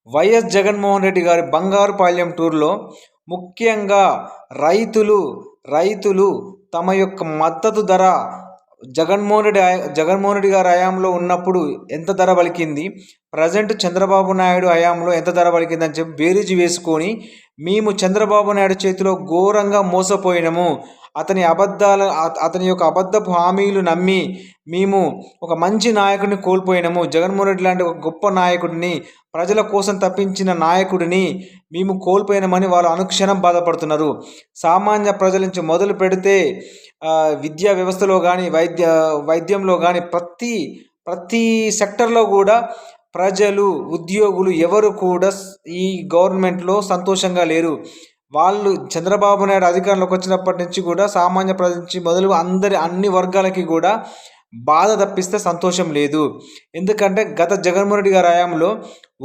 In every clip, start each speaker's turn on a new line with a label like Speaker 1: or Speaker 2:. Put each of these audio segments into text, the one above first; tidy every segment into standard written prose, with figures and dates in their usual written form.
Speaker 1: YS Jaganmohan Reddy గారి బంగారుపాళ్యం టూర్లో ముఖ్యంగా రైతులు తమ యొక్క మద్దతు ధర జగన్మోహన్ రెడ్డి గారి హయాంలో ఉన్నప్పుడు ఎంత ధర పలికింది, ప్రజెంట్ చంద్రబాబు నాయుడు హయాంలో ఎంత ధర పలికిందని చెప్పి బేరీజు వేసుకొని మేము చంద్రబాబు నాయుడు చేతిలో ఘోరంగా మోసపోయినాము, అతని యొక్క అబద్ధపు హామీలు నమ్మి మేము ఒక మంచి నాయకుడిని కోల్పోయినాము, జగన్మోహన్ రెడ్డి లాంటి ఒక గొప్ప నాయకుడిని, ప్రజల కోసం తప్పించిన నాయకుడిని మేము కోల్పోయినామని వాళ్ళు అనుక్షణం బాధపడుతున్నారు. సామాన్య ప్రజల నుంచి మొదలు పెడితే విద్యా వ్యవస్థలో కానీ వైద్యంలో కానీ ప్రతి సెక్టర్లో కూడా ప్రజలు, ఉద్యోగులు ఎవరు కూడా ఈ గవర్నమెంట్లో సంతోషంగా లేరు. వాళ్ళు చంద్రబాబు నాయుడు అధికారంలోకి వచ్చినప్పటి నుంచి కూడా సామాన్య ప్రజల నుంచి మొదలు అన్ని వర్గాలకి కూడా బాధ తప్పిస్తే సంతోషం లేదు. ఎందుకంటే గత జగన్మోహన్ రెడ్డి గారి హయాంలో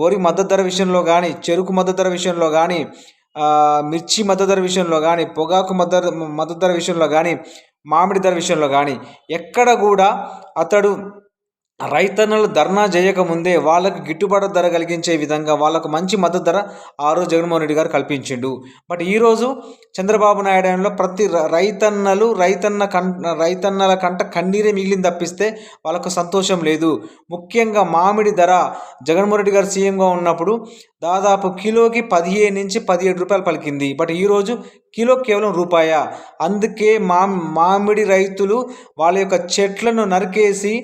Speaker 1: వరి మద్దతు ధర విషయంలో కానీ, చెరుకు మద్దతు ధర విషయంలో కానీ, మిర్చి మద్దతు ధర విషయంలో కానీ, పొగాకు మద్దతు ధర విషయంలో కానీ, మామిడి ధర విషయంలో కానీ ఎక్కడ కూడా అతడు రైతన్నలు ధర్నా చేయకముందే వాళ్ళకు గిట్టుబాటు ధర కలిగించే విధంగా వాళ్ళకు మంచి మద్దతు ధర ఆ రోజు జగన్మోహన్ రెడ్డి గారు కల్పించిండు. బట్ ఈరోజు చంద్రబాబు నాయుడులో ప్రతి రైతన్నల కంట కన్నీరే మిగిలింది తప్పిస్తే వాళ్ళకు సంతోషం లేదు. ముఖ్యంగా మామిడి ధర జగన్మోహన్ రెడ్డి గారు సీఎంగా ఉన్నప్పుడు దాదాపు కిలోకి 15 నుంచి 17 రూపాయలు పలికింది. బట్ ఈరోజు కిలో కేవలం రూపాయ. అందుకే మామిడి రైతులు వాళ్ళ యొక్క చెట్లను నరికేసి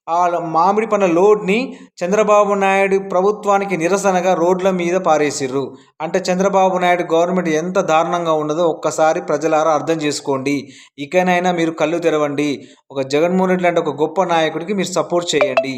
Speaker 1: ఆ మామిడి పండ్ల లోడ్ని చంద్రబాబు నాయుడు ప్రభుత్వానికి నిరసనగా రోడ్ల మీద పారేసిర్రు. అంటే చంద్రబాబు నాయుడు గవర్నమెంట్ ఎంత దారుణంగా ఉన్నదో ఒక్కసారి ప్రజలారా అర్థం చేసుకోండి. ఇకనైనా మీరు కళ్ళు తెరవండి. ఒక జగన్మోహన్ రెడ్డి లాంటి ఒక గొప్ప నాయకుడికి మీరు సపోర్ట్ చేయండి.